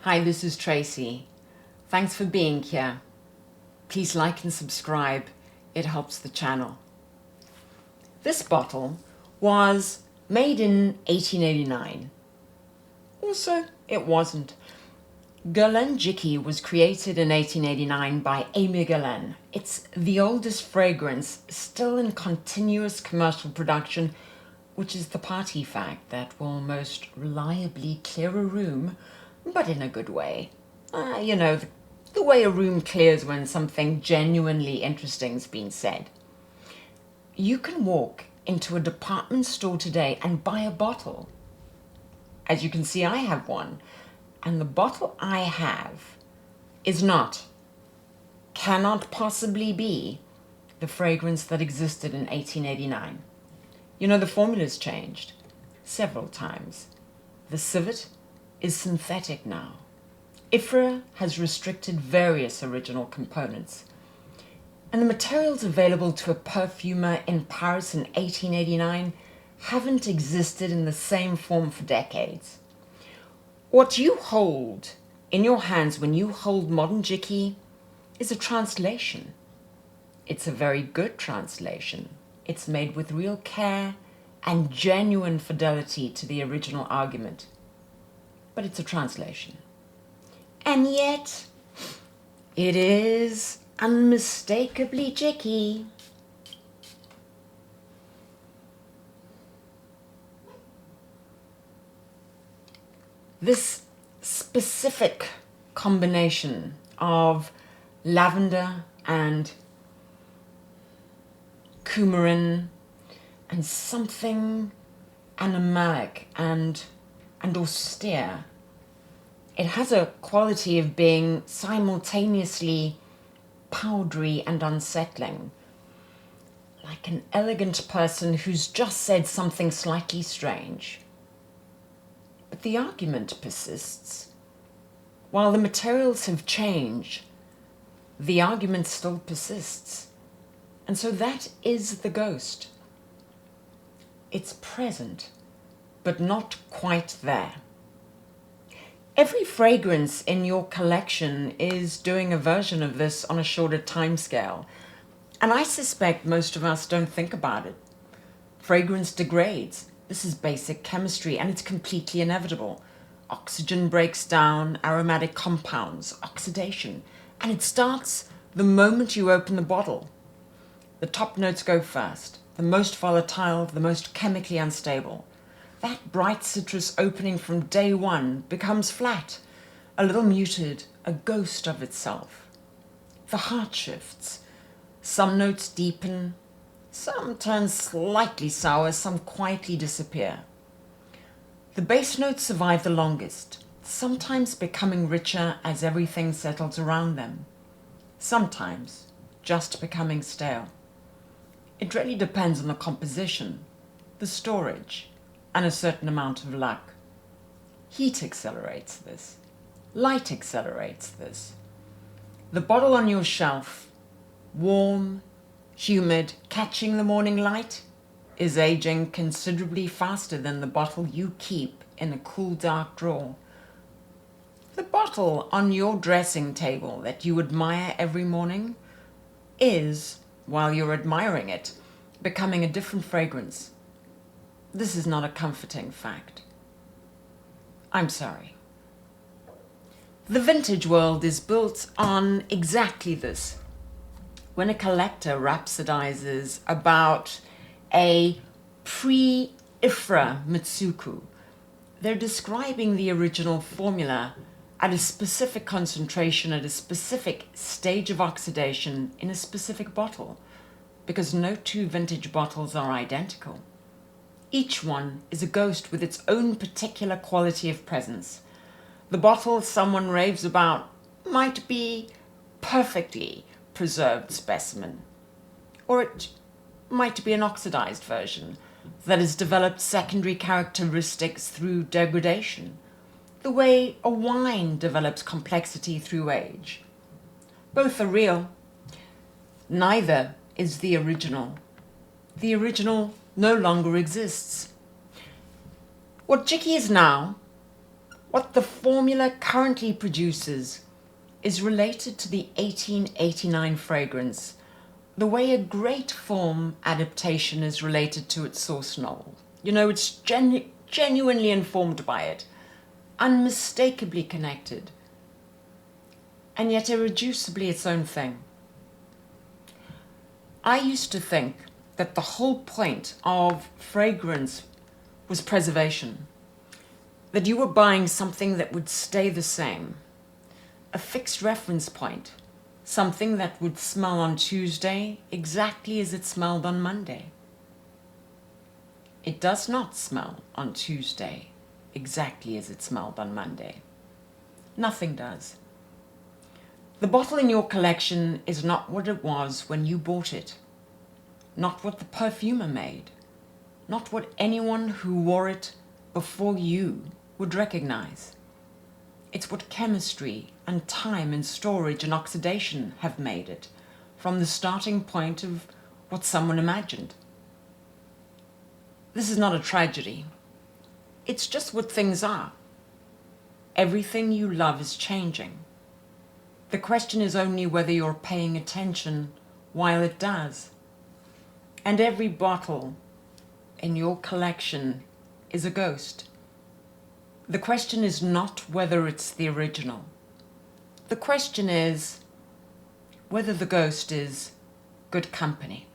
Hi, this is Tracy. Thanks for being here. Please like and subscribe. It helps the channel. This bottle was made in 1889. Also, it wasn't. Guerlain Jicky was created in 1889 by Aimé Guerlain. It's the oldest fragrance still in continuous commercial production, which is the party fact that will most reliably clear a room, but in a good way. The way a room clears when something genuinely interesting's been said. You can walk into a department store today and buy a bottle. As you can see, I have one. And the bottle I have is not, cannot possibly be, the fragrance that existed in 1889. The formula's changed several times. The civet is synthetic now. IFRA has restricted various original components. And the materials available to a perfumer in Paris in 1889 haven't existed in the same form for decades. What you hold in your hands when you hold modern Jicky is a translation. It's a very good translation. It's made with real care and genuine fidelity to the original argument. But it's a translation. And yet, it is unmistakably Jicky. This specific combination of lavender and coumarin and something animalic and austere. It has a quality of being simultaneously powdery and unsettling, like an elegant person who's just said something slightly strange. But the argument persists. While the materials have changed, the argument still persists. And so that is the ghost. It's present, but not quite there. Every fragrance in your collection is doing a version of this on a shorter timescale. And I suspect most of us don't think about it. Fragrance degrades. This is basic chemistry, and it's completely inevitable. Oxygen breaks down aromatic compounds, oxidation, and it starts the moment you open the bottle. The top notes go first, the most volatile, the most chemically unstable. That bright citrus opening from day one becomes flat, a little muted, a ghost of itself. The heart shifts. Some notes deepen, some turn slightly sour, some quietly disappear. The base notes survive the longest, sometimes becoming richer as everything settles around them, sometimes just becoming stale. It really depends on the composition, the storage, and a certain amount of luck. Heat accelerates this. Light accelerates this. The bottle on your shelf, warm, humid, catching the morning light, is aging considerably faster than the bottle you keep in a cool, dark drawer. The bottle on your dressing table that you admire every morning is, while you're admiring it, becoming a different fragrance. This is not a comforting fact. I'm sorry. The vintage world is built on exactly this. When a collector rhapsodizes about a pre-IFRA Mitsuku, they're describing the original formula at a specific concentration, at a specific stage of oxidation in a specific bottle, because no two vintage bottles are identical. Each one is a ghost with its own particular quality of presence. The bottle someone raves about might be perfectly preserved specimen, or it might be an oxidized version that has developed secondary characteristics through degradation, the way a wine develops complexity through age. Both are real. Neither is the original. The original no longer exists. What Jicky is now, What the formula currently produces is related to the 1889 fragrance, the way a great form adaptation is related to its source novel. You know, it's genuinely informed by it, unmistakably connected, and yet irreducibly its own thing. I used to think that the whole point of fragrance was preservation, that you were buying something that would stay the same, a fixed reference point, something that would smell on Tuesday exactly as it smelled on Monday. It does not smell on Tuesday exactly as it smelled on Monday. Nothing does. The bottle in your collection is not what it was when you bought it, not what the perfumer made, not what anyone who wore it before you would recognize. It's what chemistry and time and storage and oxidation have made it from the starting point of what someone imagined. This is not a tragedy. It's just what things are. Everything you love is changing. The question is only whether you're paying attention while it does. And every bottle in your collection is a ghost. The question is not whether it's the original. The question is whether the ghost is good company.